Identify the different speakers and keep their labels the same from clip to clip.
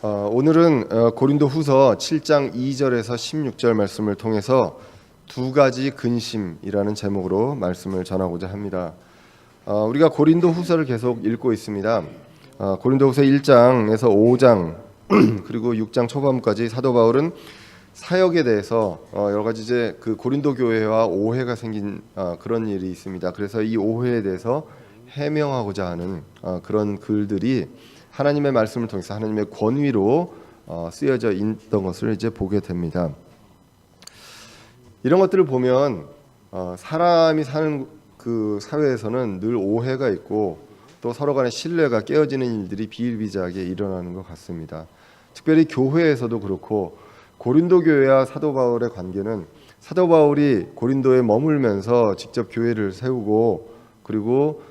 Speaker 1: 오늘은 고린도후서 7장 2절에서 16절 말씀을 통해서 두 가지 근심이라는 제목으로 말씀을 전하고자 합니다. 우리가 고린도후서를 계속 읽고 있습니다. 고린도후서 1장에서 5장 그리고 6장 초반까지 사도 바울은 사역에 대해서 여러 가지 이제 그 고린도 교회와 오해가 생긴 그런 일이 있습니다. 그래서 이 오해에 대해서 해명하고자 하는 그런 글들이 하나님의 말씀을 통해서 하나님의 권위로 쓰여져 있던 것을 이제 보게 됩니다. 이런 것들을 보면 사람이 사는 그 사회에서는 늘 오해가 있고 또 서로 간의 신뢰가 깨어지는 일들이 비일비재하게 일어나는 것 같습니다. 특별히 교회에서도 그렇고 고린도 교회와 사도 바울의 관계는 사도 바울이 고린도에 머물면서 직접 교회를 세우고 그리고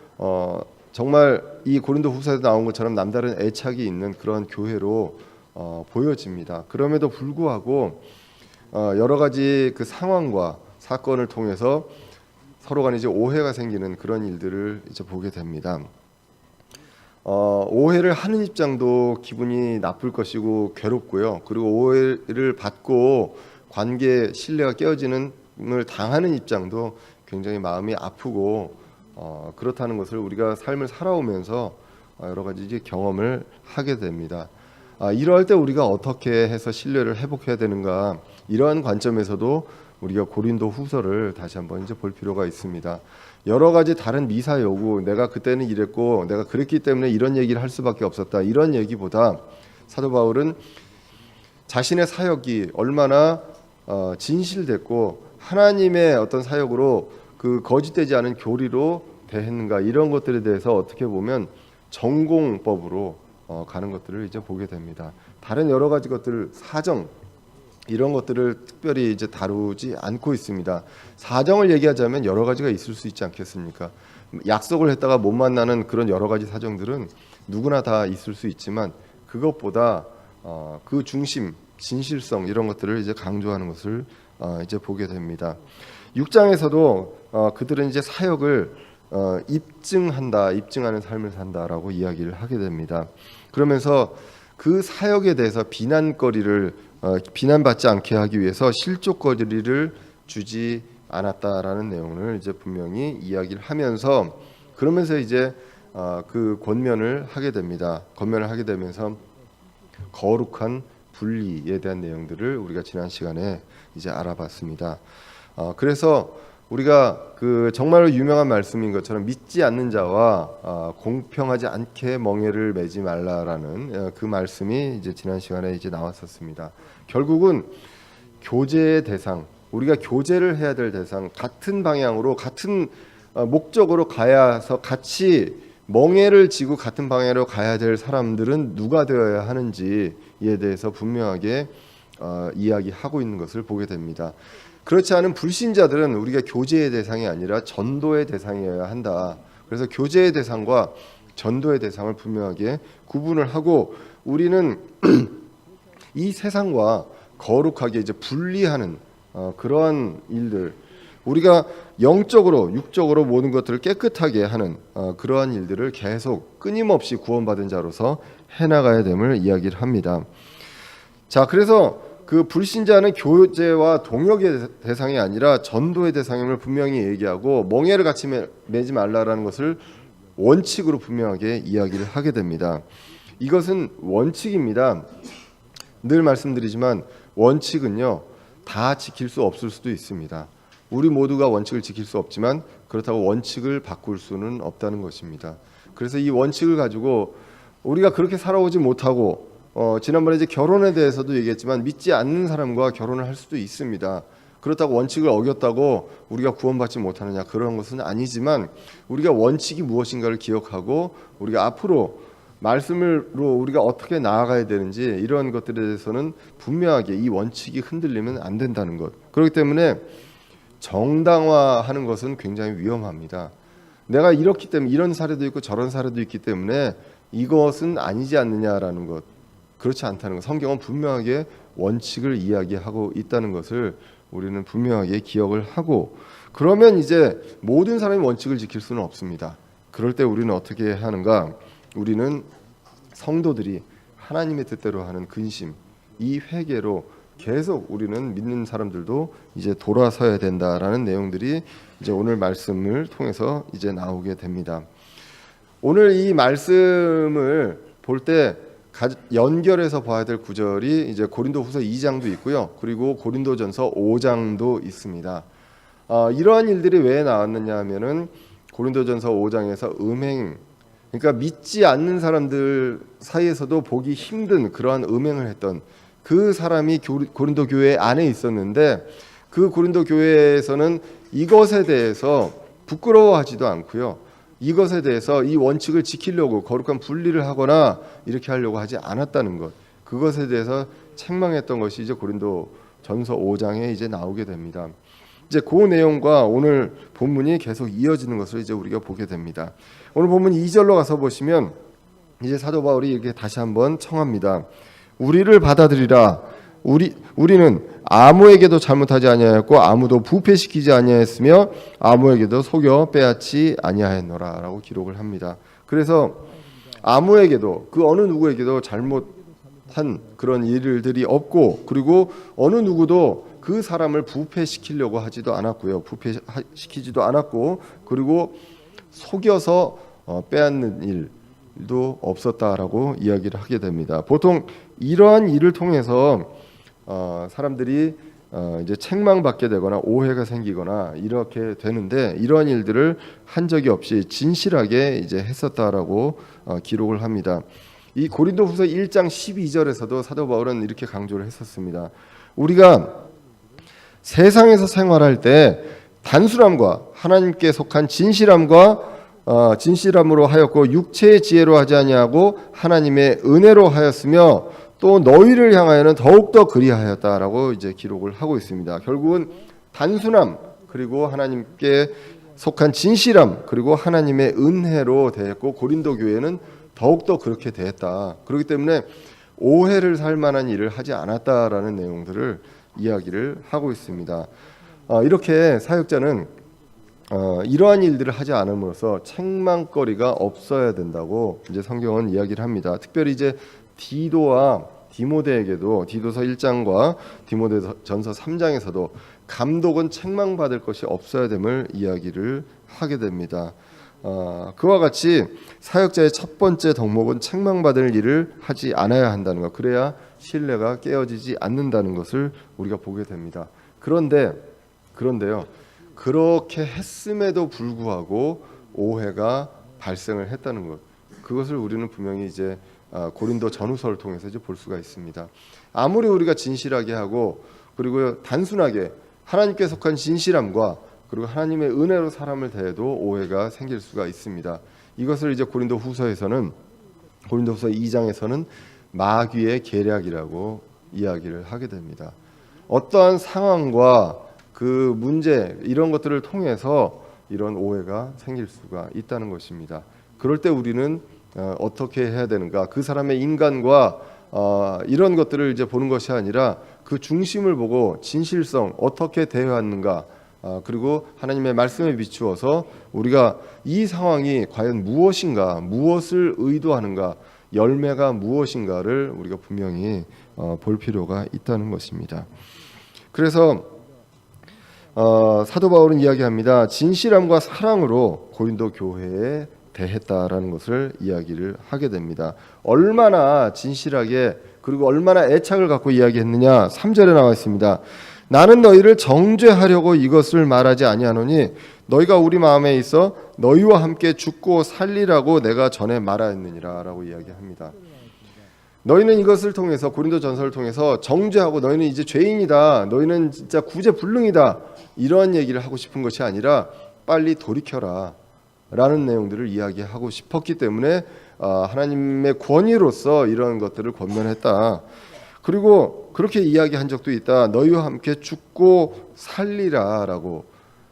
Speaker 1: 정말 이 고린도 후서에 나온 것처럼 남다른 애착이 있는 그런 교회로 보여집니다. 그럼에도 불구하고 여러 가지 그 상황과 사건을 통해서 서로 간에 이제 오해가 생기는 그런 일들을 이제 보게 됩니다. 오해를 하는 입장도 기분이 나쁠 것이고 괴롭고요. 그리고 오해를 받고 관계 신뢰가 깨어지는 걸 당하는 입장도 굉장히 마음이 아프고 그렇다는 것을 우리가 삶을 살아오면서 여러 가지 이제 경험을 하게 됩니다. 이러할 때 우리가 어떻게 해서 신뢰를 회복해야 되는가, 이러한 관점에서도 우리가 고린도 후서를 다시 한번 이제 볼 필요가 있습니다. 여러 가지 다른 미사 여구, 내가 그때는 이랬고 내가 그랬기 때문에 이런 얘기를 할 수밖에 없었다, 이런 얘기보다 사도 바울은 자신의 사역이 얼마나 진실됐고 하나님의 어떤 사역으로 그 거짓되지 않은 교리로 대했는가, 이런 것들에 대해서 어떻게 보면 전공법으로 가는 것들을 이제 보게 됩니다. 다른 여러 가지 것들, 사정 이런 것들을 특별히 이제 다루지 않고 있습니다. 사정을 얘기하자면 여러 가지가 있을 수 있지 않겠습니까? 약속을 했다가 못 만나는 그런 여러 가지 사정들은 누구나 다 있을 수 있지만 그것보다 그 중심, 진실성 이런 것들을 이제 강조하는 것을 이제 보게 됩니다. 6장에서도 그들은 이제 사역을 입증한다, 입증하는 삶을 산다라고 이야기를 하게 됩니다. 그러면서 그 사역에 대해서 비난받지 않게 하기 위해서 실족거리를 주지 않았다라는 내용을 이제 분명히 이야기를 하면서, 그러면서 이제 그 권면을 하게 됩니다. 권면을 하게 되면서 거룩한 분리에 대한 내용들을 우리가 지난 시간에 이제 알아봤습니다. 그래서 우리가 그 정말로 유명한 말씀인 것처럼 믿지 않는 자와 공평하지 않게 멍에를 매지 말라라는 그 말씀이 이제 지난 시간에 이제 나왔었습니다. 결국은 교제의 대상, 우리가 교제를 해야 될 대상, 같은 방향으로 같은 목적으로 가야서 같이 멍에를 지고 같은 방향으로 가야 될 사람들은 누가 되어야 하는지에 대해서 분명하게 이야기하고 있는 것을 보게 됩니다. 그렇지 않은 불신자들은 우리가 교제의 대상이 아니라 전도의 대상이어야 한다. 그래서 교제의 대상과 전도의 대상을 분명하게 구분을 하고, 우리는 이 세상과 거룩하게 이제 분리하는 그러한 일들, 우리가 영적으로 육적으로 모든 것들을 깨끗하게 하는 그러한 일들을 계속 끊임없이 구원받은 자로서 해나가야 됨을 이야기를 합니다. 자, 그래서 그 불신자는 교제와 동역의 대상이 아니라 전도의 대상임을 분명히 얘기하고, 멍에를 같이 매지 말라라는 것을 원칙으로 분명하게 이야기를 하게 됩니다. 이것은 원칙입니다. 늘 말씀드리지만 원칙은요, 다 지킬 수 없을 수도 있습니다. 우리 모두가 원칙을 지킬 수 없지만 그렇다고 원칙을 바꿀 수는 없다는 것입니다. 그래서 이 원칙을 가지고 우리가 그렇게 살아오지 못하고, 지난번에 이제 결혼에 대해서도 얘기했지만 믿지 않는 사람과 결혼을 할 수도 있습니다. 그렇다고 원칙을 어겼다고 우리가 구원받지 못하느냐, 그런 것은 아니지만 우리가 원칙이 무엇인가를 기억하고 우리가 앞으로 말씀으로 우리가 어떻게 나아가야 되는지, 이런 것들에 대해서는 분명하게 이 원칙이 흔들리면 안 된다는 것. 그렇기 때문에 정당화하는 것은 굉장히 위험합니다. 내가 이렇기 때문에, 이런 사례도 있고 저런 사례도 있기 때문에 이것은 아니지 않느냐라는 것, 그렇지 않다는 것. 성경은 분명하게 원칙을 이야기하고 있다는 것을 우리는 분명하게 기억을 하고, 그러면 이제 모든 사람이 원칙을 지킬 수는 없습니다. 그럴 때 우리는 어떻게 하는가? 우리는 성도들이 하나님의 뜻대로 하는 근심, 이 회개로 계속 우리는 믿는 사람들도 이제 돌아서야 된다라는 내용들이 이제 오늘 말씀을 통해서 이제 나오게 됩니다. 오늘 이 말씀을 볼 때 연결해서 봐야 될 구절이 이제 고린도후서 2장도 있고요. 그리고 고린도전서 5장도 있습니다. 이러한 일들이 왜 나왔느냐 하면은 고린도전서 5장에서 음행, 그러니까 믿지 않는 사람들 사이에서도 보기 힘든 그러한 음행을 했던 그 사람이 고린도 교회 안에 있었는데, 그 고린도 교회에서는 이것에 대해서 부끄러워하지도 않고요. 이것에 대해서 이 원칙을 지키려고 거룩한 분리를 하거나 이렇게 하려고 하지 않았다는 것, 그것에 대해서 책망했던 것이 이제 고린도전서 5장에 이제 나오게 됩니다. 이제 그 내용과 오늘 본문이 계속 이어지는 것을 이제 우리가 보게 됩니다. 오늘 본문 2절로 가서 보시면 이제 사도 바울이 이렇게 다시 한번 청합니다. 우리를 받아들이라. 우리는 아무에게도 잘못하지 아니하였고 아무도 부패시키지 아니하였으며 아무에게도 속여 빼앗지 아니하였노라라고 기록을 합니다. 그래서 아무에게도, 그 어느 누구에게도 잘못한 그런 일들이 없고, 그리고 어느 누구도 그 사람을 부패시키려고 하지도 않았고요. 부패시키지도 않았고, 그리고 속여서 빼앗는 일도 없었다라고 이야기를 하게 됩니다. 보통 이러한 일을 통해서 사람들이 이제 책망받게 되거나 오해가 생기거나 이렇게 되는데, 이러한 일들을 한 적이 없이 진실하게 이제 했었다라고 기록을 합니다. 이 고린도후서 1장 12절에서도 사도 바울은 이렇게 강조를 했었습니다. 우리가 세상에서 생활할 때 단순함과 하나님께 속한 진실함으로 하였고 육체의 지혜로 하지 아니하고 하나님의 은혜로 하였으며 또 너희를 향하여는 더욱더 그리하였다라고 이제 기록을 하고 있습니다. 결국은 단순함, 그리고 하나님께 속한 진실함, 그리고 하나님의 은혜로 대했고, 고린도 교회는 더욱더 그렇게 대했다. 그렇기 때문에 오해를 살 만한 일을 하지 않았다라는 내용들을 이야기를 하고 있습니다. 이렇게 사역자는 이러한 일들을 하지 않음으로써 책망거리가 없어야 된다고 이제 성경은 이야기를 합니다. 특별히 이제 디도와 디모데에게도 디도서 1장과 디모데전서 3장에서도 감독은 책망받을 것이 없어야 됨을 이야기를 하게 됩니다. 그와 같이 사역자의 첫 번째 덕목은 책망받을 일을 하지 않아야 한다는 것, 그래야 신뢰가 깨어지지 않는다는 것을 우리가 보게 됩니다. 그런데요, 그렇게 했음에도 불구하고 오해가 발생을 했다는 것, 그것을 우리는 분명히 이제 고린도 전후서를 통해서 이제 볼 수가 있습니다. 아무리 우리가 진실하게 하고, 그리고 단순하게 하나님께 속한 진실함과 그리고 하나님의 은혜로 사람을 대해도 오해가 생길 수가 있습니다. 이것을 이제 고린도후서 2장에서는 마귀의 계략이라고 이야기를 하게 됩니다. 어떠한 상황과 그 문제, 이런 것들을 통해서 이런 오해가 생길 수가 있다는 것입니다. 그럴 때 우리는 어떻게 해야 되는가? 그 사람의 인간과 이런 것들을 이제 보는 것이 아니라 그 중심을 보고 진실성, 어떻게 대해왔는가, 그리고 하나님의 말씀에 비추어서 우리가 이 상황이 과연 무엇인가, 무엇을 의도하는가, 열매가 무엇인가를 우리가 분명히 볼 필요가 있다는 것입니다. 그래서 사도 바울은 이야기합니다. 진실함과 사랑으로 고린도 교회에 대했다라는 것을 이야기를 하게 됩니다. 얼마나 진실하게, 그리고 얼마나 애착을 갖고 이야기했느냐. 3절에 나와 있습니다. 나는 너희를 정죄하려고 이것을 말하지 아니하노니 너희가 우리 마음에 있어 너희와 함께 죽고 살리라고 내가 전에 말하였느니라 라고 이야기합니다. 너희는 이것을 통해서, 고린도 전서를 통해서 정죄하고 너희는 이제 죄인이다, 너희는 진짜 구제불능이다, 이런 얘기를 하고 싶은 것이 아니라 빨리 돌이켜라 라는 내용들을 이야기하고 싶었기 때문에 하나님의 권위로서 이런 것들을 권면했다. 그리고 그렇게 이야기한 적도 있다. 너희와 함께 죽고 살리라 라고,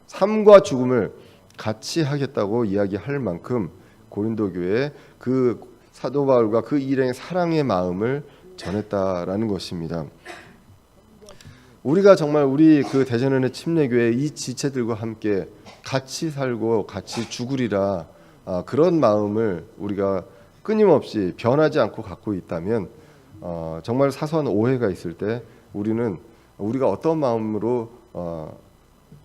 Speaker 1: 삶과 죽음을 같이 하겠다고 이야기할 만큼 고린도 교회에 그 사도 바울과 그 일행의 사랑의 마음을 전했다라는 것입니다. 우리가 정말 우리 그 대전현의 침례교회 이 지체들과 함께 같이 살고 같이 죽으리라, 그런 마음을 우리가 끊임없이 변하지 않고 갖고 있다면 정말 사소한 오해가 있을 때 우리가 어떤 마음으로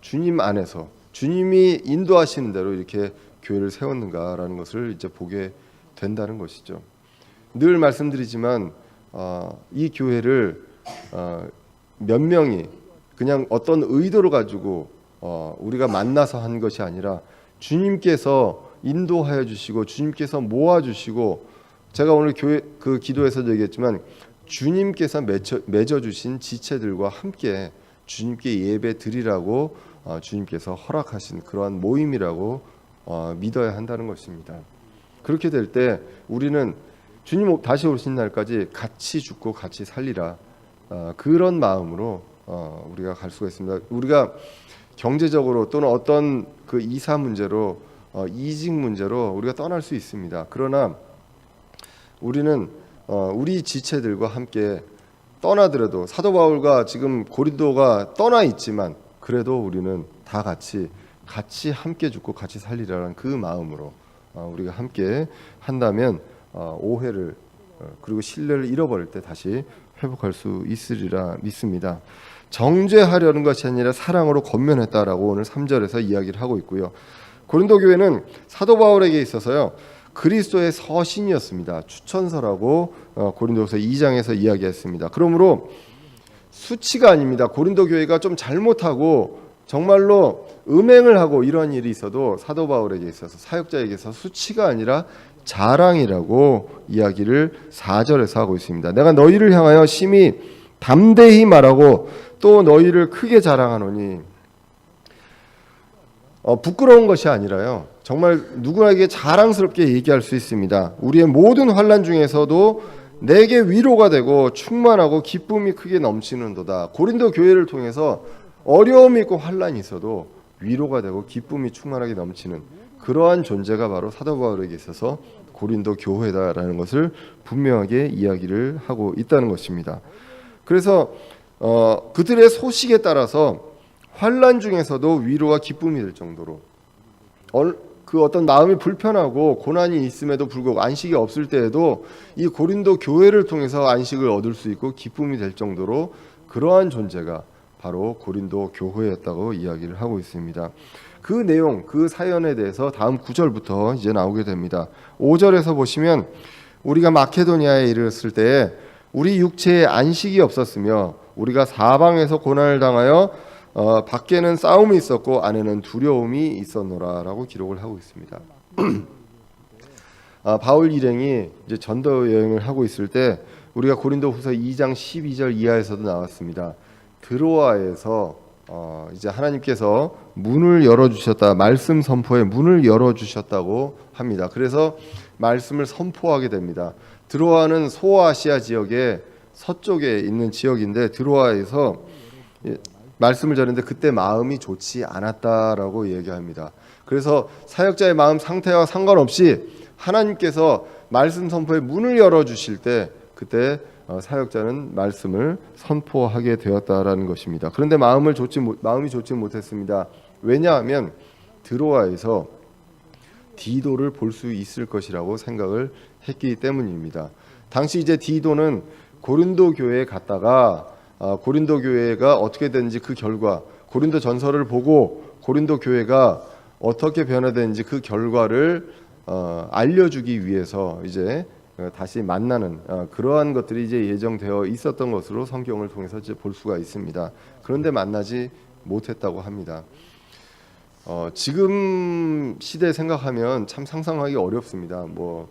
Speaker 1: 주님 안에서 주님이 인도하시는 대로 이렇게 교회를 세웠는가라는 것을 이제 보게 된다는 것이죠. 늘 말씀드리지만 이 교회를 몇 명이 그냥 어떤 의도를 가지고 우리가 만나서 한 것이 아니라 주님께서 인도하여 주시고 주님께서 모아 주시고, 제가 오늘 교회 그 기도에서도 얘기했지만 주님께서 맺어 주신 지체들과 함께 주님께 예배 드리라고 주님께서 허락하신 그러한 모임이라고 믿어야 한다는 것입니다. 그렇게 될 때 우리는 주님 다시 오신 날까지 같이 죽고 같이 살리라, 그런 마음으로 우리가 갈 수가 있습니다. 우리가 경제적으로 또는 어떤 그 이사 문제로 이직 문제로 우리가 떠날 수 있습니다. 그러나 우리는 우리 지체들과 함께 떠나더라도, 사도 바울과 지금 고린도가 떠나 있지만 그래도 우리는 다 같이 함께 죽고 같이 살리라는 그 마음으로 우리가 함께 한다면 오해를 그리고 신뢰를 잃어버릴 때 다시 회복할 수 있으리라 믿습니다. 정죄하려는 것이 아니라 사랑으로 권면했다라고 오늘 3절에서 이야기를 하고 있고요. 고린도 교회는 사도 바울에게 있어서요 그리스도의 서신이었습니다. 추천서라고 고린도서 2장에서 이야기했습니다. 그러므로 수치가 아닙니다. 고린도 교회가 좀 잘못하고 정말로 음행을 하고 이런 일이 있어도 사도 바울에게 있어서, 사역자에게서 수치가 아니라 자랑이라고 이야기를 4절에서 하고 있습니다. 내가 너희를 향하여 심히 담대히 말하고 또 너희를 크게 자랑하노니, 부끄러운 것이 아니라요 정말 누구에게 자랑스럽게 얘기할 수 있습니다. 우리의 모든 환난 중에서도 내게 위로가 되고 충만하고 기쁨이 크게 넘치는도다. 고린도 교회를 통해서 어려움이 있고 환난이 있어도 위로가 되고 기쁨이 충만하게 넘치는 그러한 존재가 바로 사도 바울에게 있어서 고린도 교회다라는 것을 분명하게 이야기를 하고 있다는 것입니다. 그래서 그들의 소식에 따라서 환난 중에서도 위로와 기쁨이 될 정도로, 그 어떤 마음이 불편하고 고난이 있음에도 불구하고 안식이 없을 때에도 이 고린도 교회를 통해서 안식을 얻을 수 있고 기쁨이 될 정도로 그러한 존재가 바로 고린도 교회였다고 이야기를 하고 있습니다. 그 내용, 그 사연에 대해서 다음 9절부터 이제 나오게 됩니다. 5절에서 보시면 우리가 마케도니아에 이르렀을 때에 우리 육체에 안식이 없었으며 우리가 사방에서 고난을 당하여 밖에는 싸움이 있었고 안에는 두려움이 있었노라라고 기록을 하고 있습니다. 바울 일행이 이제 전도 여행을 하고 있을 때 우리가 고린도후서 2장 12절 이하에서도 나왔습니다. 드로아에서 이제 하나님께서 문을 열어주셨다, 말씀 선포에 문을 열어주셨다고 합니다. 그래서 말씀을 선포하게 됩니다. 드로아는 소아시아 지역의 서쪽에 있는 지역인데 드로아에서 말씀을 전했는데 그때 마음이 좋지 않았다라고 얘기합니다. 그래서 사역자의 마음 상태와 상관없이 하나님께서 말씀 선포에 문을 열어주실 때 그때 사역자는 말씀을 선포하게 되었다라는 것입니다. 그런데 마음이 좋지 못했습니다. 왜냐하면 드로아에서 디도를 볼 수 있을 것이라고 생각을 했기 때문입니다. 당시 이제 디도는 고린도 교회에 갔다가 고린도 교회가 어떻게 되는지 그 결과, 고린도 전서를 보고 고린도 교회가 어떻게 변화되는지 그 결과를 알려주기 위해서 이제 다시 만나는 그러한 것들이 이제 예정되어 있었던 것으로 성경을 통해서 이제 볼 수가 있습니다. 그런데 만나지 못했다고 합니다. 지금 시대 생각하면 참 상상하기 어렵습니다. 뭐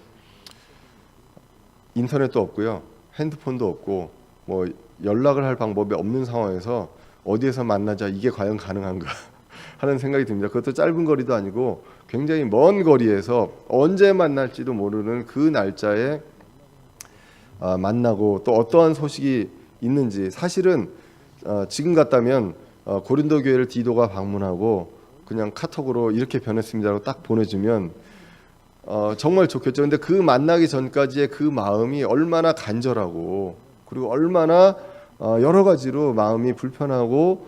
Speaker 1: 인터넷도 없고요, 핸드폰도 없고, 뭐 연락을 할 방법이 없는 상황에서 어디에서 만나자, 이게 과연 가능한가 하는 생각이 듭니다. 그것도 짧은 거리도 아니고 굉장히 먼 거리에서 언제 만날지도 모르는 그 날짜에 만나고 또 어떠한 소식이 있는지, 사실은 지금 같다면 고린도 교회를 디도가 방문하고 그냥 카톡으로 이렇게 변했습니다라고 딱 보내주면 정말 좋겠죠. 근데 그 만나기 전까지의 그 마음이 얼마나 간절하고 그리고 얼마나 여러 가지로 마음이 불편하고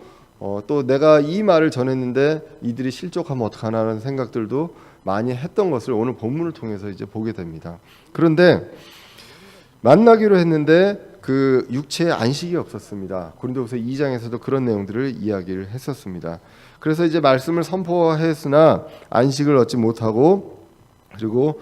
Speaker 1: 또 내가 이 말을 전했는데 이들이 실족하면 어떡하나라는 생각들도 많이 했던 것을 오늘 본문을 통해서 이제 보게 됩니다. 그런데 만나기로 했는데 그 육체에 안식이 없었습니다. 고린도후서 2장에서도 그런 내용들을 이야기를 했었습니다. 그래서 이제 말씀을 선포했으나 안식을 얻지 못하고 그리고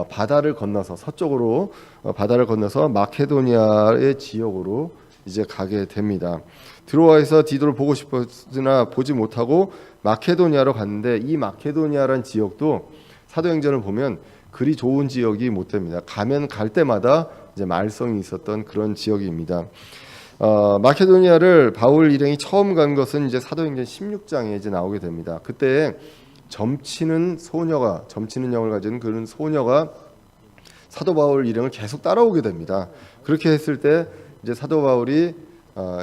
Speaker 1: 바다를 건너서 서쪽으로 바다를 건너서 마케도니아의 지역으로 이제 가게 됩니다. 드로아에서 디도를 보고 싶었으나 보지 못하고 마케도니아로 갔는데 이 마케도니아란 지역도 사도행전을 보면 그리 좋은 지역이 못 됩니다. 가면 갈 때마다 이제 말썽이 있었던 그런 지역입니다. 마케도니아를 바울 일행이 처음 간 것은 이제 사도행전 16장에 이제 나오게 됩니다. 그때 점치는 영을 가진 그런 소녀가 사도 바울 일행을 계속 따라오게 됩니다. 그렇게 했을 때 이제 사도 바울이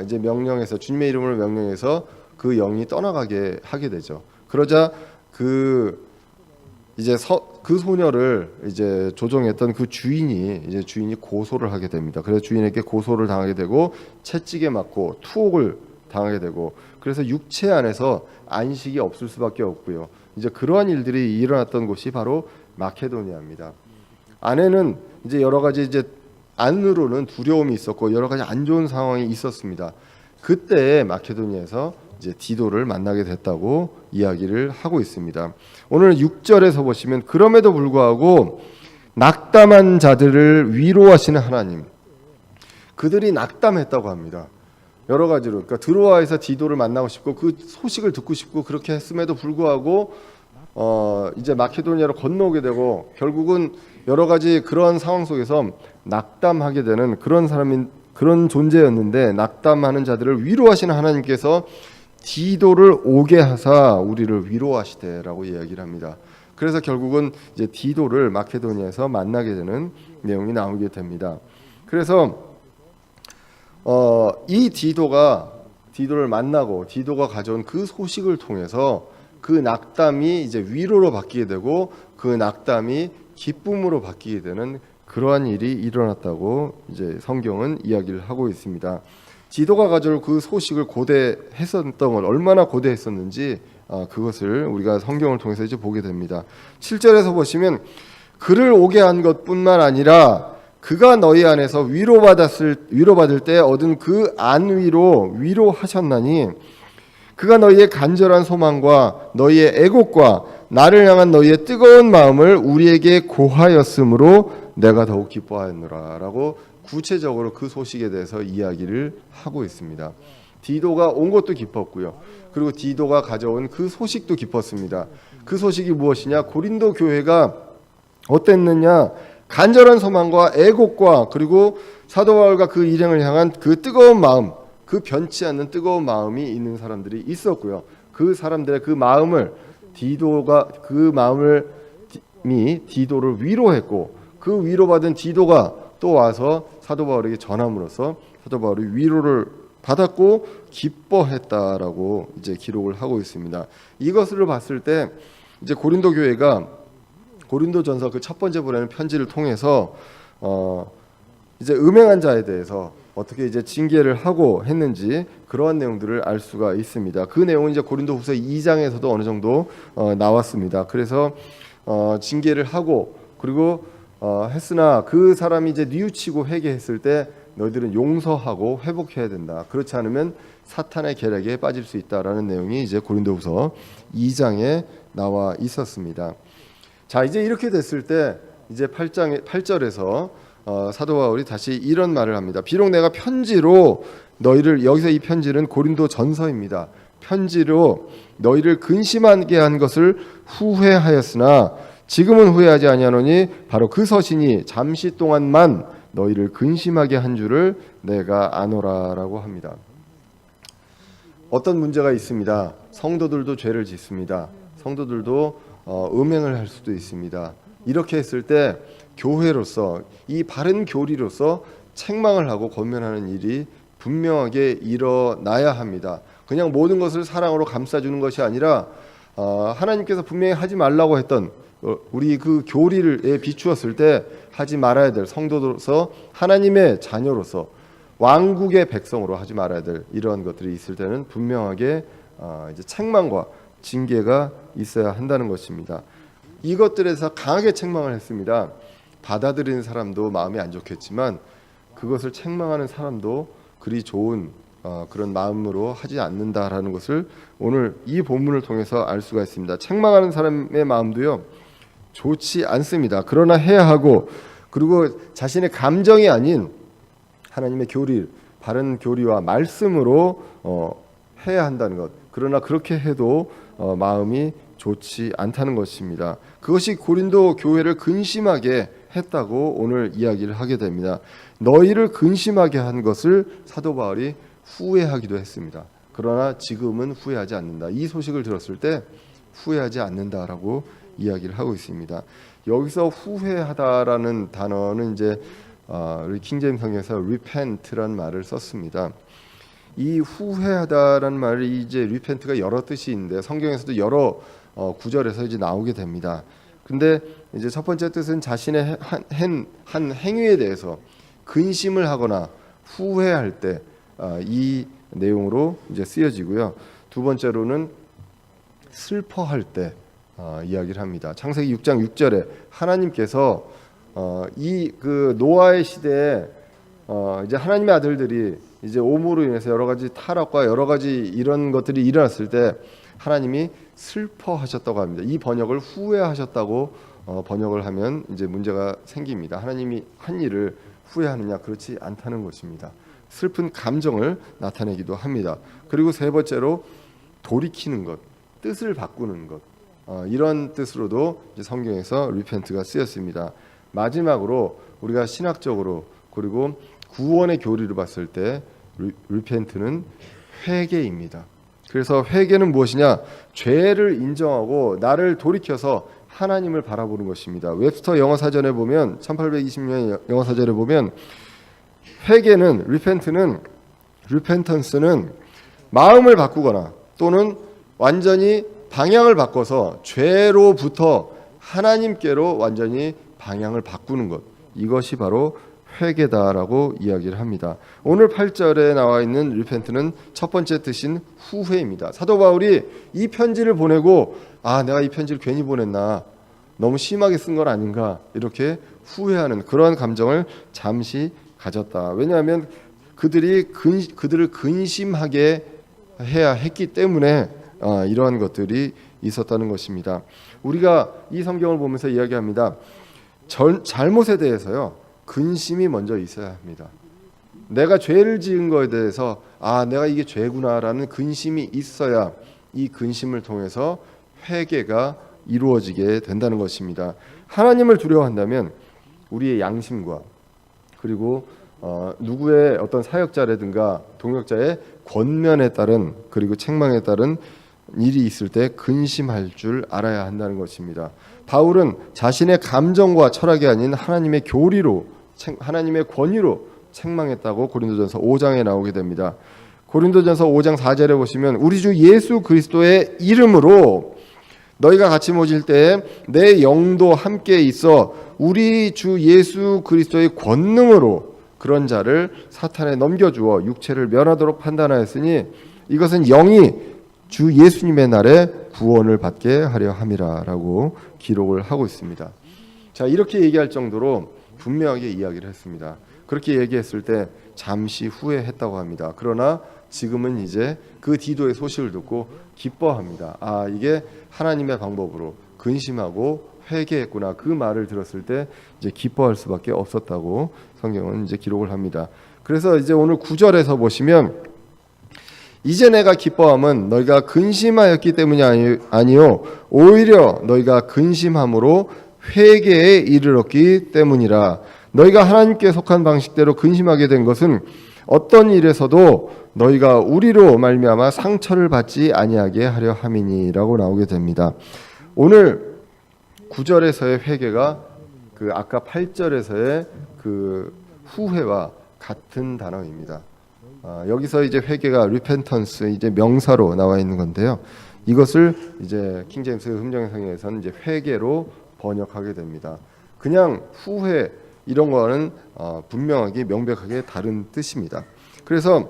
Speaker 1: 이제 명령해서 주님의 이름으로 명령해서 그 영이 떠나가게 하게 되죠. 그러자 그 소녀를 이제 조종했던 그 주인이 고소를 하게 됩니다. 그래서 주인에게 고소를 당하게 되고 채찍에 맞고 투옥을 당하게 되고 그래서 육체 안에서 안식이 없을 수밖에 없고요. 이제 그러한 일들이 일어났던 곳이 바로 마케도니아입니다. 안에는 이제 여러 가지 이제 안으로는 두려움이 있었고 여러 가지 안 좋은 상황이 있었습니다. 그때 마케도니아에서 이제 디도를 만나게 됐다고 이야기를 하고 있습니다. 오늘 6절에서 보시면 그럼에도 불구하고 낙담한 자들을 위로하시는 하나님. 그들이 낙담했다고 합니다. 여러 가지로. 그러니까 드로아에서 디도를 만나고 싶고 그 소식을 듣고 싶고 그렇게 했음에도 불구하고 이제 마케도니아로 건너오게 되고 결국은 여러 가지 그런 상황 속에서 낙담하게 되는 그런 존재였는데 낙담하는 자들을 위로하시는 하나님께서 디도를 오게 하사 우리를 위로하시되라고 이야기를 합니다. 그래서 결국은 이제 디도를 마케도니아에서 만나게 되는 내용이 나오게 됩니다. 그래서 이 디도를 만나고 디도가 가져온 그 소식을 통해서 그 낙담이 이제 위로로 바뀌게 되고 그 낙담이 기쁨으로 바뀌게 되는 그러한 일이 일어났다고 이제 성경은 이야기를 하고 있습니다. 디도가 가져올 그 소식을 고대했었던 건 얼마나 고대했었는지 그것을 우리가 성경을 통해서 이제 보게 됩니다. 7절에서 보시면 그를 오게 한 것뿐만 아니라 그가 너희 안에서 위로받을 때 얻은 그 안위로 위로하셨나니 그가 너희의 간절한 소망과 너희의 애곡과 나를 향한 너희의 뜨거운 마음을 우리에게 고하였으므로 내가 더욱 기뻐하였노라 라고 구체적으로 그 소식에 대해서 이야기를 하고 있습니다. 디도가 온 것도 기뻤고요. 그리고 디도가 가져온 그 소식도 기뻤습니다. 그 소식이 무엇이냐? 고린도 교회가 어땠느냐? 간절한 소망과 애곡과 그리고 사도 바울과 그 일행을 향한 그 뜨거운 마음, 그 변치 않는 뜨거운 마음이 있는 사람들이 있었고요. 그 사람들의 그 마음을 디도를 위로했고 그 위로받은 디도가 또 와서 사도 바울에게 전함으로써 사도 바울이 위로를 받았고 기뻐했다라고 이제 기록을 하고 있습니다. 이것을 봤을 때 이제 고린도 교회가 고린도전서 그 첫 번째 보내는 편지를 통해서 이제 음행한 자에 대해서 어떻게 이제 징계를 하고 했는지 그러한 내용들을 알 수가 있습니다. 그 내용은 이제 고린도후서 2장에서도 어느 정도 나왔습니다. 그래서 징계를 하고 그리고 했으나 그 사람이 이제 뉘우치고 회개했을 때 너희들은 용서하고 회복해야 된다. 그렇지 않으면 사탄의 계략에 빠질 수 있다라는 내용이 이제 고린도후서 2장에 나와 있었습니다. 자, 이제 이렇게 됐을 때 이제 8절에서 사도 바울이 다시 이런 말을 합니다. 비록 내가 편지로 너희를, 여기서 이 편지는 고린도 전서입니다. 편지로 너희를 근심하게 한 것을 후회하였으나 지금은 후회하지 아니하노니 바로 그 서신이 잠시 동안만 너희를 근심하게 한 줄을 내가 아노라라고 합니다. 어떤 문제가 있습니다. 성도들도 죄를 짓습니다. 성도들도 음행을 할 수도 있습니다. 이렇게 했을 때 교회로서 이 바른 교리로서 책망을 하고 권면하는 일이 분명하게 일어나야 합니다. 그냥 모든 것을 사랑으로 감싸주는 것이 아니라 하나님께서 분명히 하지 말라고 했던 우리 그 교리를 비추었을 때 하지 말아야 될 성도로서 하나님의 자녀로서 왕국의 백성으로 하지 말아야 될 이러한 것들이 있을 때는 분명하게 이제 책망과 징계가 있어야 한다는 것입니다. 이것들에서 강하게 책망을 했습니다. 받아들이는 사람도 마음이 안 좋겠지만 그것을 책망하는 사람도 그리 좋은 그런 마음으로 하지 않는다라는 것을 오늘 이 본문을 통해서 알 수가 있습니다. 책망하는 사람의 마음도요 좋지 않습니다. 그러나 해야 하고, 그리고 자신의 감정이 아닌 하나님의 교리, 바른 교리와 말씀으로 해야 한다는 것. 그러나 그렇게 해도 마음이 좋지 않다는 것입니다. 그것이 고린도 교회를 근심하게 했다고 오늘 이야기를 하게 됩니다. 너희를 근심하게 한 것을 사도 바울이 후회하기도 했습니다. 그러나 지금은 후회하지 않는다. 이 소식을 들었을 때 후회하지 않는다라고 이야기를 하고 있습니다. 여기서 후회하다라는 단어는 이제 우리 킹제임스 성경에서 repent라는 말을 썼습니다. 이 후회하다라는 말이 이제 repent가 여러 뜻이 있는데 성경에서도 여러 구절에서 이제 나오게 됩니다. 근데 이제 첫 번째 뜻은 자신의 한 행위에 대해서 근심을 하거나 후회할 때 이 내용으로 이제 쓰여지고요. 두 번째로는 슬퍼할 때 이야기를 합니다. 창세기 6장 6절에 하나님께서 이 그 노아의 시대에 이제 하나님의 아들들이 이제 오므로 인해서 여러 가지 타락과 여러 가지 이런 것들이 일어났을 때 하나님이 슬퍼하셨다고 합니다. 이 번역을 후회하셨다고 번역을 하면 이제 문제가 생깁니다. 하나님이 한 일을 후회하느냐? 그렇지 않다는 것입니다. 슬픈 감정을 나타내기도 합니다. 그리고 세 번째로 돌이키는 것, 뜻을 바꾸는 것, 이런 뜻으로도 이제 성경에서 repent가 쓰였습니다. 마지막으로 우리가 신학적으로 그리고 구원의 교리를 봤을 때 repent는 회개입니다. 그래서 회개는 무엇이냐? 죄를 인정하고 나를 돌이켜서 하나님을 바라보는 것입니다. 웹스터 영어사전에 보면 1820년 영어사전에 보면 회개는 repentance는 마음을 바꾸거나 또는 완전히 방향을 바꿔서 죄로부터 하나님께로 완전히 방향을 바꾸는 것, 이것이 바로 회개다라고 이야기를 합니다. 오늘 8절에 나와 있는 repent는 첫 번째 뜻인 후회입니다. 사도 바울이 이 편지를 보내고 내가 이 편지를 괜히 보냈나, 너무 심하게 쓴 건 아닌가, 이렇게 후회하는 그러한 감정을 잠시 가졌다. 왜냐하면 그들을 근심하게 해야 했기 때문에 이러한 것들이 있었다는 것입니다. 우리가 이 성경을 보면서 이야기합니다. 잘못에 대해서요 근심이 먼저 있어야 합니다. 내가 죄를 지은 것에 대해서 내가 이게 죄구나라는 근심이 있어야 이 근심을 통해서 회개가 이루어지게 된다는 것입니다. 하나님을 두려워한다면 우리의 양심과 그리고 누구의 어떤 사역자라든가 동역자의 권면에 따른 그리고 책망에 따른 일이 있을 때 근심할 줄 알아야 한다는 것입니다. 바울은 자신의 감정과 철학이 아닌 하나님의 교리로, 하나님의 권위로 책망했다고 고린도전서 5장에 나오게 됩니다. 고린도전서 5장 4절에 보시면 우리 주 예수 그리스도의 이름으로 너희가 같이 모질 때에 내 영도 함께 있어 우리 주 예수 그리스도의 권능으로 그런 자를 사탄에 넘겨주어 육체를 멸하도록 판단하였으니 이것은 영이 주 예수님의 날에 구원을 받게 하려 함이라라고 기록을 하고 있습니다. 자, 이렇게 얘기할 정도로 분명하게 이야기를 했습니다. 그렇게 얘기했을 때 잠시 후회했다고 합니다. 그러나 지금은 이제 그 디도의 소식을 듣고 기뻐합니다. 이게 하나님의 방법으로 근심하고 회개했구나. 그 말을 들었을 때 이제 기뻐할 수밖에 없었다고 성경은 이제 기록을 합니다. 그래서 이제 오늘 9절에서 보시면 이제 내가 기뻐함은 너희가 근심하였기 때문이 아니요 오히려 너희가 근심함으로 회개에 이르렀기 때문이라. 너희가 하나님께 속한 방식대로 근심하게 된 것은 어떤 일에서도 너희가 우리로 말미암아 상처를 받지 아니하게 하려 함이니라고 나오게 됩니다. 오늘 9절에서의 회개가 그 아까 8절에서의 그 후회와 같은 단어입니다. 여기서 이제 회개가 repentance 이제 명사로 나와 있는 건데요. 이것을 이제 킹제임스 음정성에서는 이제 회개로 번역하게 됩니다. 그냥 후회 이런 거는 분명하게 명백하게 다른 뜻입니다. 그래서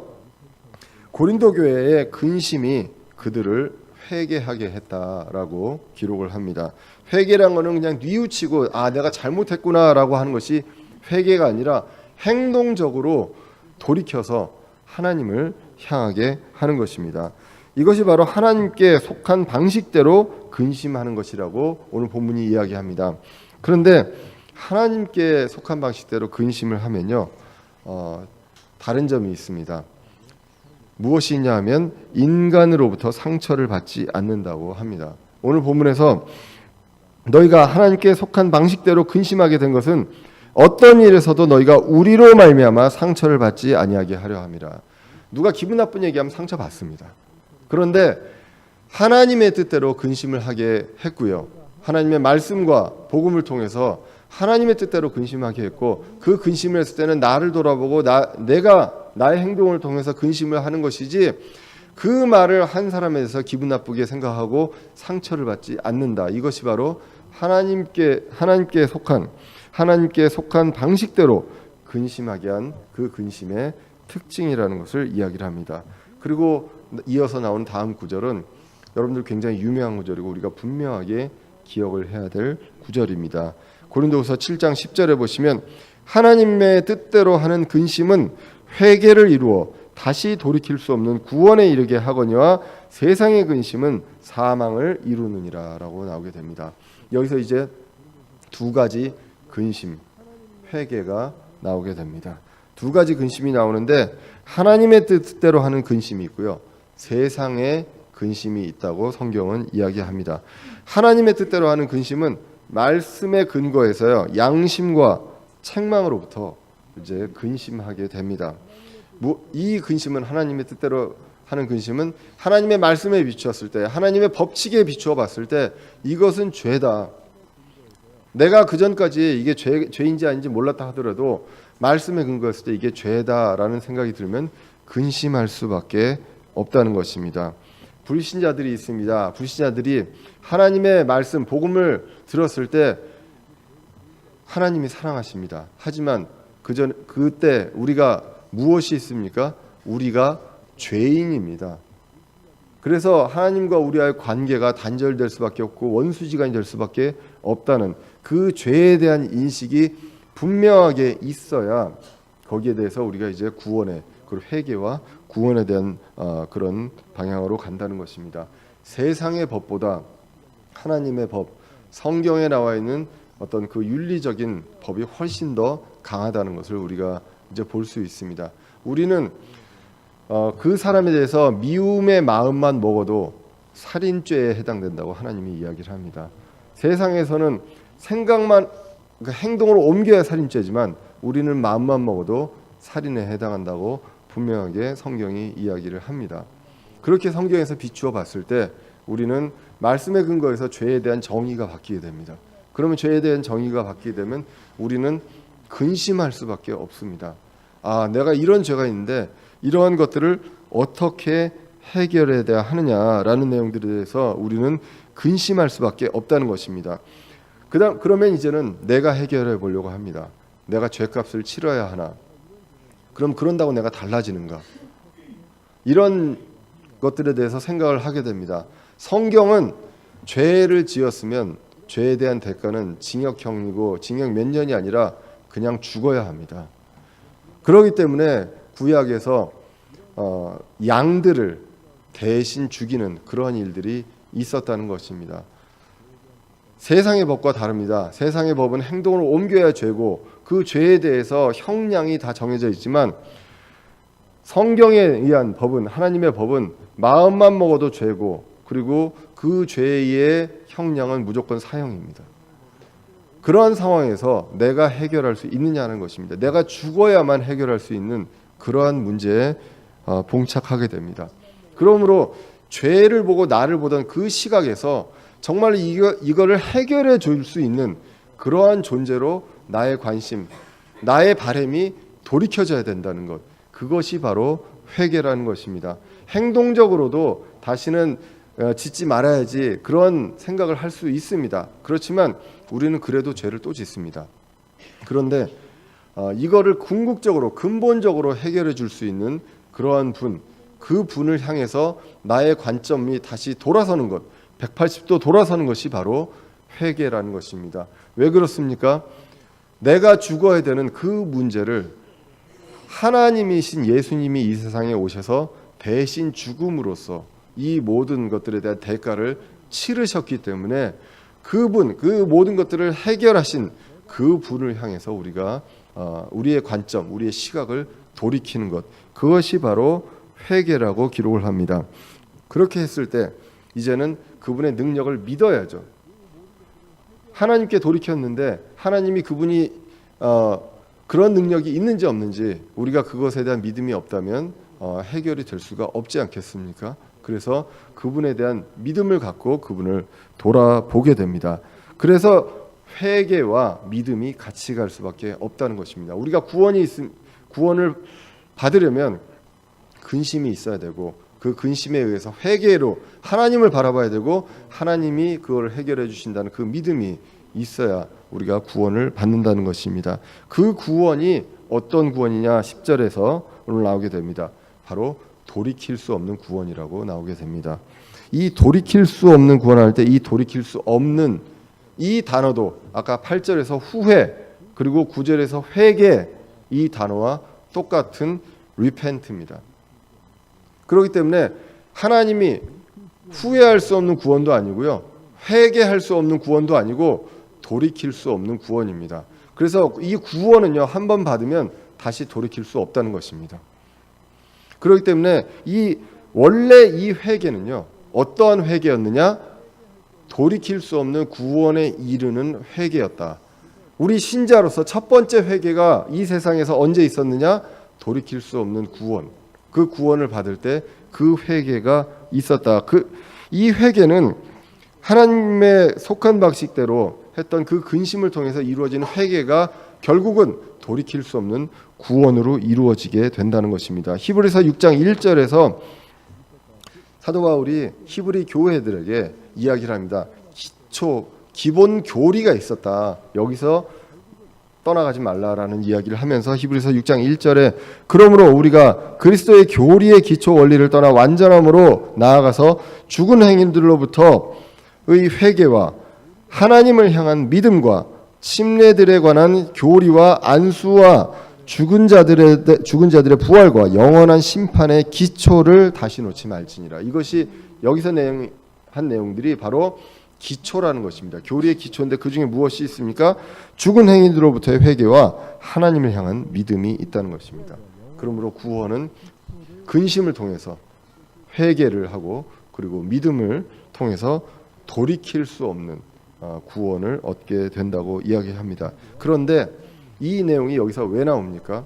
Speaker 1: 고린도 교회의 근심이 그들을 회개하게 했다라고 기록을 합니다. 회개란 거는 그냥 뉘우치고 내가 잘못했구나라고 하는 것이 회개가 아니라 행동적으로 돌이켜서 하나님을 향하게 하는 것입니다. 이것이 바로 하나님께 속한 방식대로 근심하는 것이라고 오늘 본문이 이야기합니다. 그런데 하나님께 속한 방식대로 근심을 하면요, 다른 점이 있습니다. 무엇이 있냐 하면 인간으로부터 상처를 받지 않는다고 합니다. 오늘 본문에서 너희가 하나님께 속한 방식대로 근심하게 된 것은 어떤 일에서도 너희가 우리로 말미암아 상처를 받지 아니하게 하려 함이라. 누가 기분 나쁜 얘기하면 상처 받습니다. 그런데 하나님의 뜻대로 근심을 하게 했고요. 하나님의 말씀과 복음을 통해서 하나님의 뜻대로 근심하게 했고, 그 근심을 했을 때는 나를 돌아보고 내가 나의 행동을 통해서 근심을 하는 것이지, 그 말을 한 사람에 대해서 기분 나쁘게 생각하고 상처를 받지 않는다. 이것이 바로 하나님께 속한 방식대로 근심하게 한 그 근심의 특징이라는 것을 이야기를 합니다. 그리고 이어서 나오는 다음 구절은 여러분들 굉장히 유명한 구절이고 우리가 분명하게 기억을 해야 될 구절입니다. 고린도후서 7장 10절에 보시면 하나님의 뜻대로 하는 근심은 회개를 이루어 다시 돌이킬 수 없는 구원에 이르게 하거니와 세상의 근심은 사망을 이루느니라 라고 나오게 됩니다. 여기서 이제 두 가지 근심, 회개가 나오게 됩니다. 두 가지 근심이 나오는데 하나님의 뜻대로 하는 근심이 있고요, 세상의 근심이 있다고 성경은 이야기합니다. 하나님의 뜻대로 하는 근심은 말씀의 근거에서요, 양심과 책망으로부터 이제 근심하게 됩니다. 이 근심은 하나님의 뜻대로 하는 근심은 하나님의 말씀에 비추었을 때, 하나님의 법칙에 비추어 봤을 때 이것은 죄다. 내가 그 전까지 이게 죄인지 아닌지 몰랐다 하더라도 말씀에 근거했을 때 이게 죄다라는 생각이 들면 근심할 수밖에 없다는 것입니다. 불신자들이 있습니다. 불신자들이 하나님의 말씀, 복음을 들었을 때 하나님이 사랑하십니다. 하지만 그때 우리가 무엇이 있습니까? 우리가 죄인입니다. 그래서 하나님과 우리와의 관계가 단절될 수밖에 없고 원수지간이 될 수밖에 없다는 그 죄에 대한 인식이 분명하게 있어야 거기에 대해서 우리가 이제 구원의, 그리고 회개와 구원에 대한 그런 방향으로 간다는 것입니다. 세상의 법보다 하나님의 법, 성경에 나와 있는 어떤 그 윤리적인 법이 훨씬 더 강하다는 것을 우리가 이제 볼 수 있습니다. 우리는 그 사람에 대해서 미움의 마음만 먹어도 살인죄에 해당된다고 하나님이 이야기를 합니다. 세상에서는 생각만, 그러니까 행동으로 옮겨야 살인죄지만 우리는 마음만 먹어도 살인에 해당한다고 분명하게 성경이 이야기를 합니다. 그렇게 성경에서 비추어 봤을 때 우리는 말씀의 근거에서 죄에 대한 정의가 바뀌게 됩니다. 그러면 죄에 대한 정의가 바뀌게 되면 우리는 근심할 수밖에 없습니다. 내가 이런 죄가 있는데 이러한 것들을 어떻게 해결해야 하느냐라는 내용들에 대해서 우리는 근심할 수밖에 없다는 것입니다. 그러면 이제는 내가 해결해 보려고 합니다. 내가 죄값을 치러야 하나? 그럼 그런다고 내가 달라지는가? 이런 것들에 대해서 생각을 하게 됩니다. 성경은 죄를 지었으면 죄에 대한 대가는 징역형이고 징역 몇 년이 아니라 그냥 죽어야 합니다. 그렇기 때문에 구약에서 양들을 대신 죽이는 그러한 일들이 있었다는 것입니다. 세상의 법과 다릅니다. 세상의 법은 행동을 옮겨야 죄고 그 죄에 대해서 형량이 다 정해져 있지만 성경에 의한 법은, 하나님의 법은 마음만 먹어도 죄고 그리고 그 죄의 형량은 무조건 사형입니다. 그러한 상황에서 내가 해결할 수 있느냐는 것입니다. 내가 죽어야만 해결할 수 있는 그러한 문제에 봉착하게 됩니다. 그러므로 죄를 보고 나를 보던 그 시각에서 정말 이거를 해결해 줄 수 있는 그러한 존재로 나의 관심, 나의 바람이 돌이켜져야 된다는 것, 그것이 바로 회개라는 것입니다. 행동적으로도 다시는 짓지 말아야지 그런 생각을 할 수 있습니다. 그렇지만 우리는 그래도 죄를 또 짓습니다. 그런데 이거를 궁극적으로 근본적으로 해결해 줄 수 있는 그러한 분, 그 분을 향해서 나의 관점이 다시 돌아서는 것, 180도 돌아서는 것이 바로 회개라는 것입니다. 왜 그렇습니까? 내가 죽어야 되는 그 문제를 하나님이신 예수님이 이 세상에 오셔서 대신 죽음으로써 이 모든 것들에 대한 대가를 치르셨기 때문에 그분, 그 모든 것들을 해결하신 그 분을 향해서 우리가 우리의 관점, 우리의 시각을 돌이키는 것, 그것이 바로 회개라고 기록을 합니다. 그렇게 했을 때 이제는 그분의 능력을 믿어야죠. 하나님께 돌이켰는데 하나님이 그분이 그런 능력이 있는지 없는지 우리가 그것에 대한 믿음이 없다면 해결이 될 수가 없지 않겠습니까? 그래서 그분에 대한 믿음을 갖고 그분을 돌아보게 됩니다. 그래서 회개와 믿음이 같이 갈 수밖에 없다는 것입니다. 우리가 구원을 받으려면 근심이 있어야 되고 그 근심에 의해서 회개로 하나님을 바라봐야 되고 하나님이 그걸 해결해 주신다는 그 믿음이 있어야 우리가 구원을 받는다는 것입니다. 그 구원이 어떤 구원이냐 10절에서 오늘 나오게 됩니다. 바로 돌이킬 수 없는 구원이라고 나오게 됩니다. 이 돌이킬 수 없는 구원할 때 이 돌이킬 수 없는 이 단어도 아까 8절에서 후회 그리고 9절에서 회개 이 단어와 똑같은 repent입니다. 그렇기 때문에 하나님이 후회할 수 없는 구원도 아니고요. 회개할 수 없는 구원도 아니고 돌이킬 수 없는 구원입니다. 그래서 이 구원은요. 한 번 받으면 다시 돌이킬 수 없다는 것입니다. 그렇기 때문에 원래 이 회개는요. 어떠한 회개였느냐? 돌이킬 수 없는 구원에 이르는 회개였다. 우리 신자로서 첫 번째 회개가 이 세상에서 언제 있었느냐? 돌이킬 수 없는 구원. 그 구원을 받을 때 그 회개가 있었다. 이 회개는 하나님의 속한 방식대로 했던 그 근심을 통해서 이루어지는 회개가 결국은 돌이킬 수 없는 구원으로 이루어지게 된다는 것입니다. 히브리서 6장 1절에서 사도 바울이 히브리 교회들에게 이야기를 합니다. 기본 교리가 있었다. 여기서 떠나가지 말라라는 이야기를 하면서 히브리서 6장 1절에 그러므로 우리가 그리스도의 교리의 기초 원리를 떠나 완전함으로 나아가서 죽은 행인들로부터의 회개와 하나님을 향한 믿음과 침례들에 관한 교리와 안수와 죽은 자들의 부활과 영원한 심판의 기초를 다시 놓지 말지니라. 이것이 여기서 한 내용들이 바로 기초라는 것입니다. 교리의 기초인데 그 중에 무엇이 있습니까? 죽은 행인들로부터의 회개와 하나님을 향한 믿음이 있다는 것입니다. 그러므로 구원은 근심을 통해서 회개를 하고 그리고 믿음을 통해서 돌이킬 수 없는 구원을 얻게 된다고 이야기합니다. 그런데 이 내용이 여기서 왜 나옵니까?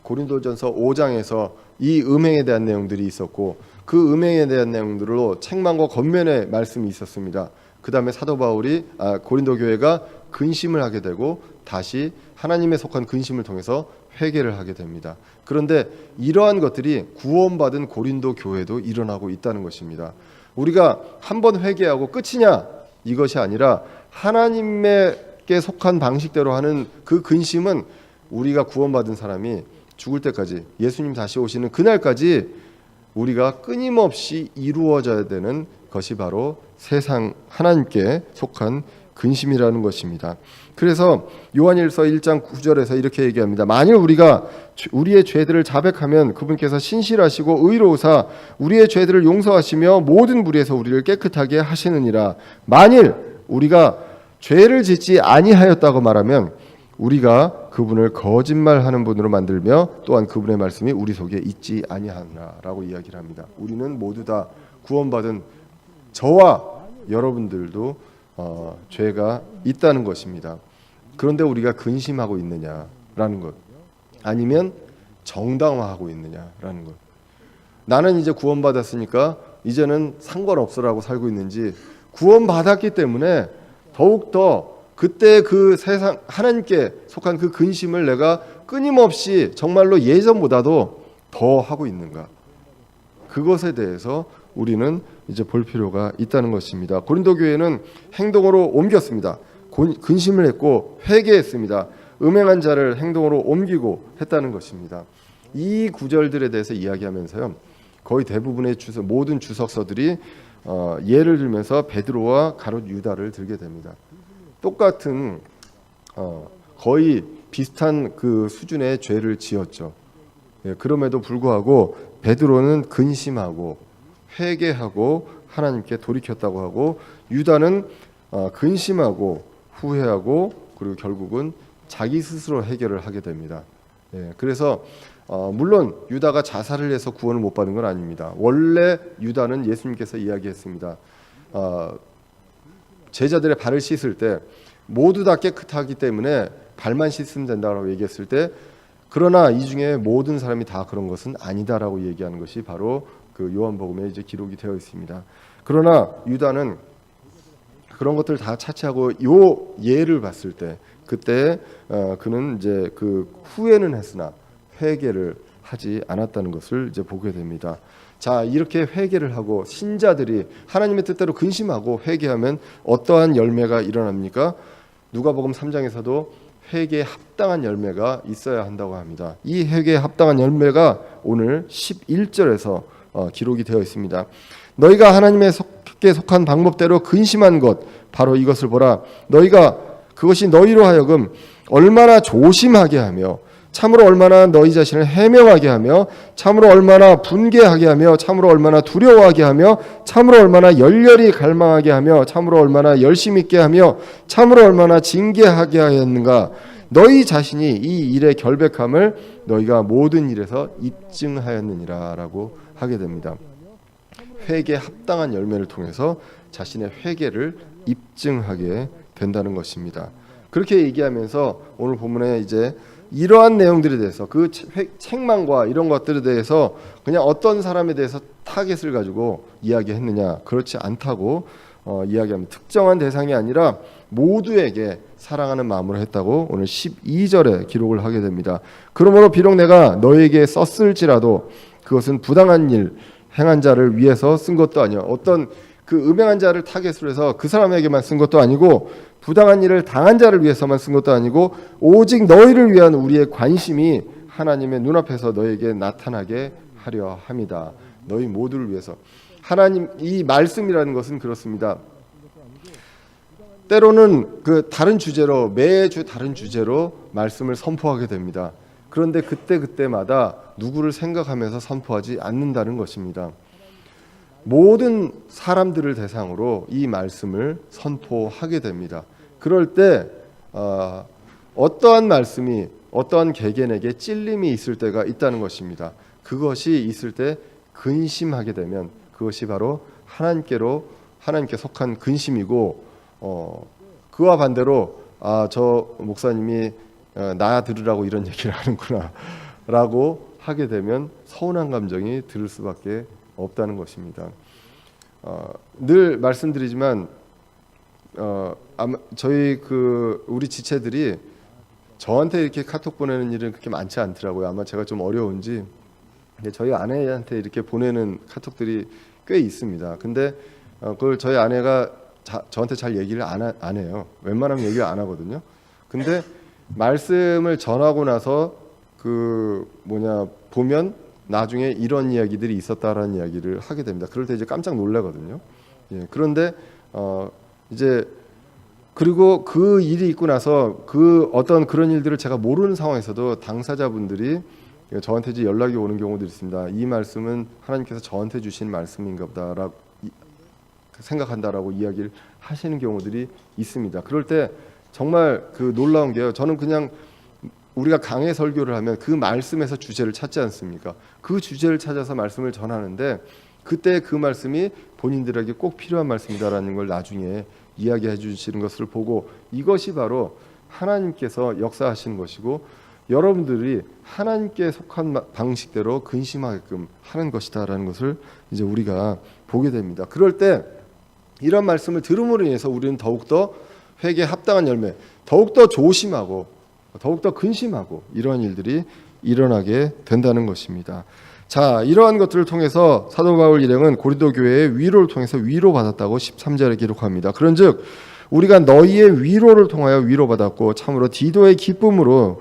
Speaker 1: 고린도전서 5장에서 이 음행에 대한 내용들이 있었고 그 음행에 대한 내용들로 책망과 권면의 말씀이 있었습니다. 그 다음에 사도 바울이 고린도 교회가 근심을 하게 되고 다시 하나님에 속한 근심을 통해서 회개를 하게 됩니다. 그런데 이러한 것들이 구원받은 고린도 교회도 일어나고 있다는 것입니다. 우리가 한번 회개하고 끝이냐? 이것이 아니라 하나님께 속한 방식대로 하는 그 근심은 우리가 구원받은 사람이 죽을 때까지 예수님 다시 오시는 그날까지 우리가 끊임없이 이루어져야 되는 것이 바로 세상 하나님께 속한 근심이라는 것입니다. 그래서 요한일서 1장 9절에서 이렇게 얘기합니다. 만일 우리가 우리의 죄들을 자백하면 그분께서 신실하시고 의로우사 우리의 죄들을 용서하시며 모든 불의에서 우리를 깨끗하게 하시느니라. 만일 우리가 죄를 짓지 아니하였다고 말하면 우리가 그분을 거짓말하는 분으로 만들며 또한 그분의 말씀이 우리 속에 있지 아니하나라고 이야기를 합니다. 우리는 모두 다 구원받은 저와 여러분들도 죄가 있다는 것입니다. 그런데 우리가 근심하고 있느냐라는 것, 아니면 정당화하고 있느냐라는 것. 나는 이제 구원받았으니까 이제는 상관없어라고 살고 있는지, 구원받았기 때문에 더욱더 그때 그 세상 하나님께 속한 그 근심을 내가 끊임없이 정말로 예전보다도 더 하고 있는가, 그것에 대해서 우리는 이제 볼 필요가 있다는 것입니다. 고린도 교회는 행동으로 옮겼습니다. 근심을 했고 회개했습니다. 음행한 자를 행동으로 옮기고 했다는 것입니다. 이 구절들에 대해서 이야기하면서요, 거의 대부분의 모든 주석서들이 예를 들면서 베드로와 가롯 유다를 들게 됩니다. 똑같은 거의 비슷한 그 수준의 죄를 지었죠. 예, 그럼에도 불구하고 베드로는 근심하고 회개하고 하나님께 돌이켰다고 하고, 유다는 근심하고 후회하고 그리고 결국은 자기 스스로 해결을 하게 됩니다. 예, 그래서 물론 유다가 자살을 해서 구원을 못 받은 건 아닙니다. 원래 유다는 예수님께서 이야기했습니다. 제자들의 발을 씻을 때 모두 다 깨끗하기 때문에 발만 씻으면 된다고 얘기했을 때, 그러나 이 중에 모든 사람이 다 그런 것은 아니다라고 얘기하는 것이 바로 그 요한복음에 이제 기록이 되어 있습니다. 그러나 유다는 그런 것들 다 차치하고 요 예를 봤을 때 그때 그는 이제 그 후회는 했으나 회개를 하지 않았다는 것을 이제 보게 됩니다. 자, 이렇게 회개를 하고 신자들이 하나님의 뜻대로 근심하고 회개하면 어떠한 열매가 일어납니까? 누가복음 3장에서도 회개에 합당한 열매가 있어야 한다고 합니다. 이 회개에 합당한 열매가 오늘 11절에서 기록이 되어 있습니다. 너희가 하나님의 속한 방법대로 근심한 것 바로 이것을 보라. 너희가 그것이 너희로 하여금 얼마나 조심하게 하며 참으로 얼마나 너희 자신을 해명하게 하며 참으로 얼마나 분개하게 하며 참으로 얼마나 두려워하게 하며 참으로 얼마나 열렬히 갈망하게 하며 참으로 얼마나 열심 있게 하며 참으로 얼마나 징계하게 하였는가. 너희 자신이 이 일의 결백함을 너희가 모든 일에서 입증하였느니라 라고 하게 됩니다. 회개에 합당한 열매를 통해서 자신의 회개를 입증하게 된다는 것입니다. 그렇게 얘기하면서 오늘 본문에 이제 이러한 내용들에 대해서 그 책망과 이런 것들에 대해서 그냥 어떤 사람에 대해서 타겟을 가지고 이야기했느냐, 그렇지 않다고 이야기합니다. 특정한 대상이 아니라 모두에게 사랑하는 마음으로 했다고 오늘 12절에 기록을 하게 됩니다. 그러므로 비록 내가 너에게 썼을지라도 그것은 부당한 일 행한 자를 위해서 쓴 것도 아니요, 어떤 그 음행한 자를 타겟으로 해서 그 사람에게만 쓴 것도 아니고 부당한 일을 당한 자를 위해서만 쓴 것도 아니고 오직 너희를 위한 우리의 관심이 하나님의 눈앞에서 너에게 나타나게 하려 함이다. 너희 모두를 위해서. 하나님, 이 말씀이라는 것은 그렇습니다. 때로는 그 다른 주제로, 매주 다른 주제로 말씀을 선포하게 됩니다. 그런데 그때마다 누구를 생각하면서 선포하지 않는다는 것입니다. 모든 사람들을 대상으로 이 말씀을 선포하게 됩니다. 그럴 때 어떠한 말씀이 어떠한 개개인에게 찔림이 있을 때가 있다는 것입니다. 그것이 있을 때 근심하게 되면 그것이 바로 하나님께 속한 근심이고, 그와 반대로 저 목사님이 나 들으라고 이런 얘기를 하는구나 라고 하게 되면 서운한 감정이 들 수밖에 없다는 것입니다. 늘 말씀드리지만 아마 저희 우리 지체들이 저한테 이렇게 카톡 보내는 일은 그렇게 많지 않더라고요. 아마 제가 좀 어려운지. 근데 저희 아내한테 이렇게 보내는 카톡들이 꽤 있습니다. 근데 그걸 저희 아내가 저한테 잘 얘기를 안 해요. 웬만하면 얘기를 안 하거든요. 근데 말씀을 전하고 나서 보면 나중에 이런 이야기들이 있었다라는 이야기를 하게 됩니다. 그럴 때 이제 깜짝 놀라거든요. 예, 그런데 이제 그리고 그 일이 있고 나서 그 어떤 그런 일들을 제가 모르는 상황에서도 당사자분들이 저한테 이제 연락이 오는 경우도 있습니다. 이 말씀은 하나님께서 저한테 주신 말씀인가 보다라고 생각한다라고 이야기를 하시는 경우들이 있습니다. 그럴 때 정말 그 놀라운 게요. 저는 그냥 우리가 강해 설교를 하면 그 말씀에서 주제를 찾지 않습니까? 그 주제를 찾아서 말씀을 전하는데 그때 그 말씀이 본인들에게 꼭 필요한 말씀이다라는 걸 나중에 이야기해 주시는 것을 보고 이것이 바로 하나님께서 역사하시는 것이고 여러분들이 하나님께 속한 방식대로 근심하게끔 하는 것이다라는 것을 이제 우리가 보게 됩니다. 그럴 때 이런 말씀을 들음으로 인해서 우리는 더욱더 회개에 합당한 열매, 더욱더 조심하고 더욱더 근심하고 이러한 일들이 일어나게 된다는 것입니다. 자, 이러한 것들을 통해서 사도 바울 일행은 고린도 교회의 위로를 통해서 위로받았다고 13절에 기록합니다. 그런즉 우리가 너희의 위로를 통하여 위로받았고 참으로 디도의 기쁨으로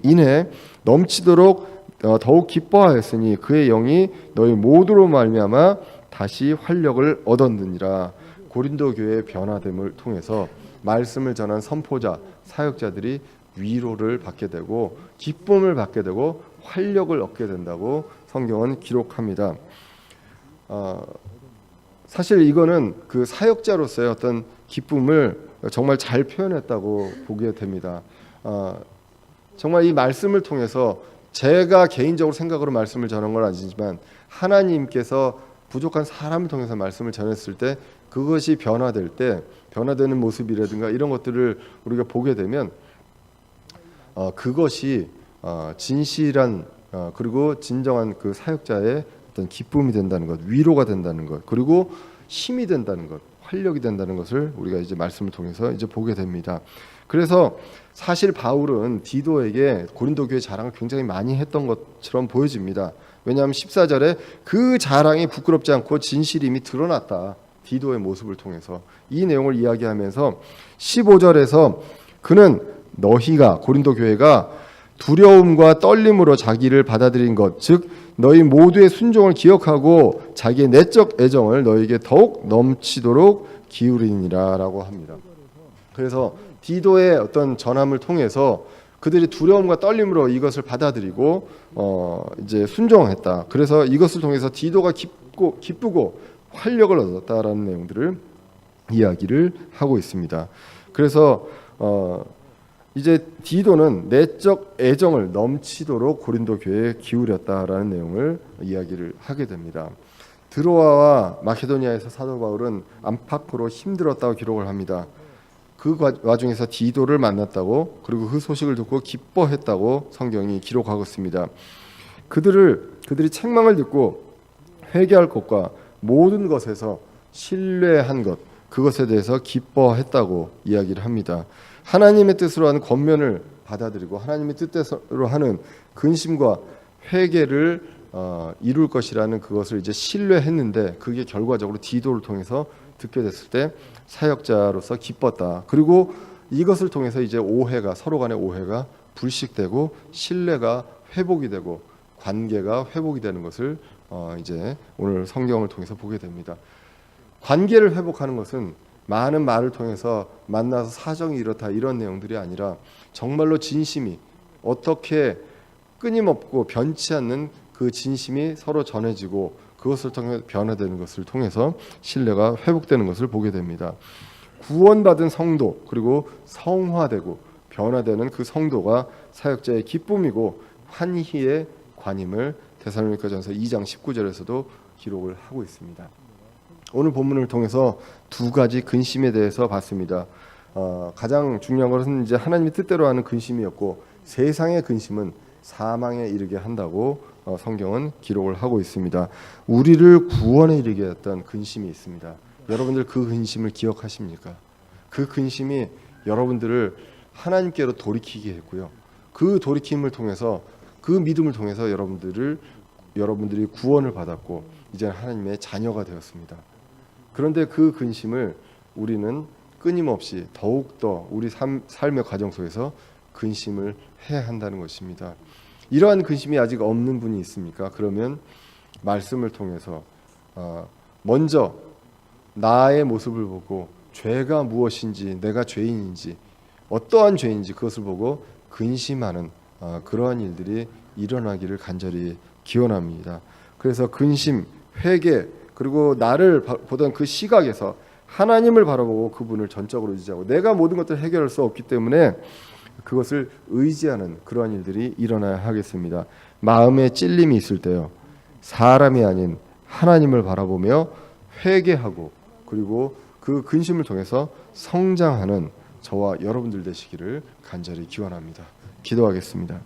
Speaker 1: 인해 넘치도록 더욱 기뻐하였으니 그의 영이 너희 모두로 말미암아 다시 활력을 얻었느니라. 고린도 교회의 변화됨을 통해서 말씀을 전한 선포자, 사역자들이 위로를 받게 되고 기쁨을 받게 되고 활력을 얻게 된다고 성경은 기록합니다. 사실 이거는 그 사역자로서의 어떤 기쁨을 정말 잘 표현했다고 보게 됩니다. 정말 이 말씀을 통해서 제가 개인적으로 생각으로 말씀을 전한 건 아니지만 하나님께서 부족한 사람을 통해서 말씀을 전했을 때 그것이 변화될 때 변화되는 모습이라든가 이런 것들을 우리가 보게 되면 그것이 진실한 그리고 진정한 그 사역자의 어떤 기쁨이 된다는 것, 위로가 된다는 것, 그리고 힘이 된다는 것, 활력이 된다는 것을 우리가 이제 말씀을 통해서 이제 보게 됩니다. 그래서 사실 바울은 디도에게 고린도 교회 자랑을 굉장히 많이 했던 것처럼 보여집니다. 왜냐하면 14절에 그 자랑이 부끄럽지 않고 진실임이 드러났다. 디도의 모습을 통해서 이 내용을 이야기하면서 15절에서 그는 너희가 고린도 교회가 두려움과 떨림으로 자기를 받아들인 것, 즉 너희 모두의 순종을 기억하고 자기의 내적 애정을 너희에게 더욱 넘치도록 기울이니라라고 합니다. 그래서 디도의 어떤 전함을 통해서 그들이 두려움과 떨림으로 이것을 받아들이고 이제 순종했다. 그래서 이것을 통해서 디도가 기쁘고 활력을 얻었다라는 내용들을 이야기를 하고 있습니다. 그래서 이제 디도는 내적 애정을 넘치도록 고린도 교회에 기울였다라는 내용을 이야기를 하게 됩니다. 드로아와 마케도니아에서 사도 바울은 안팎으로 힘들었다고 기록을 합니다. 그 와중에서 디도를 만났다고 그리고 그 소식을 듣고 기뻐했다고 성경이 기록하고 있습니다. 그들이 책망을 듣고 회개할 것과 모든 것에서 신뢰한 것 그것에 대해서 기뻐했다고 이야기를 합니다. 하나님의 뜻으로 하는 권면을 받아들이고 하나님의 뜻대로 하는 근심과 회개를 이룰 것이라는 그것을 이제 신뢰했는데 그게 결과적으로 디도를 통해서 듣게 됐을 때 사역자로서 기뻤다. 그리고 이것을 통해서 이제 서로 간의 오해가 불식되고 신뢰가 회복이 되고 관계가 회복이 되는 것을 이제 오늘 성경을 통해서 보게 됩니다. 관계를 회복하는 것은 많은 말을 통해서 만나서 사정이 이렇다 이런 내용들이 아니라 정말로 진심이 어떻게 끊임없고 변치 않는 그 진심이 서로 전해지고 그것을 통해 변화되는 것을 통해서 신뢰가 회복되는 것을 보게 됩니다. 구원받은 성도 그리고 성화되고 변화되는 그 성도가 사역자의 기쁨이고 환희의 관임을 데살로니가전서 2장 19절에서도 기록을 하고 있습니다. 오늘 본문을 통해서 두 가지 근심에 대해서 봤습니다. 가장 중요한 것은 이제 하나님의 뜻대로 하는 근심이었고 세상의 근심은 사망에 이르게 한다고 성경은 기록을 하고 있습니다. 우리를 구원에 이르게 했던 근심이 있습니다. 여러분들 그 근심을 기억하십니까? 그 근심이 여러분들을 하나님께로 돌이키게 했고요. 그 돌이킴을 통해서 그 믿음을 통해서 여러분들이 구원을 받았고 이제 하나님의 자녀가 되었습니다. 그런데 그 근심을 우리는 끊임없이 더욱더 우리 삶의 과정 속에서 근심을 해야 한다는 것입니다. 이러한 근심이 아직 없는 분이 있습니까? 그러면 말씀을 통해서 먼저 나의 모습을 보고 죄가 무엇인지 내가 죄인인지 어떠한 죄인지 그것을 보고 근심하는 그러한 일들이 일어나기를 간절히 기원합니다. 그래서 근심, 회개 그리고 나를 보던 그 시각에서 하나님을 바라보고 그분을 전적으로 의지하고 내가 모든 것들을 해결할 수 없기 때문에 그것을 의지하는 그러한 일들이 일어나야 하겠습니다. 마음에 찔림이 있을 때요. 사람이 아닌 하나님을 바라보며 회개하고 그리고 그 근심을 통해서 성장하는 저와 여러분들 되시기를 간절히 기원합니다. 기도하겠습니다.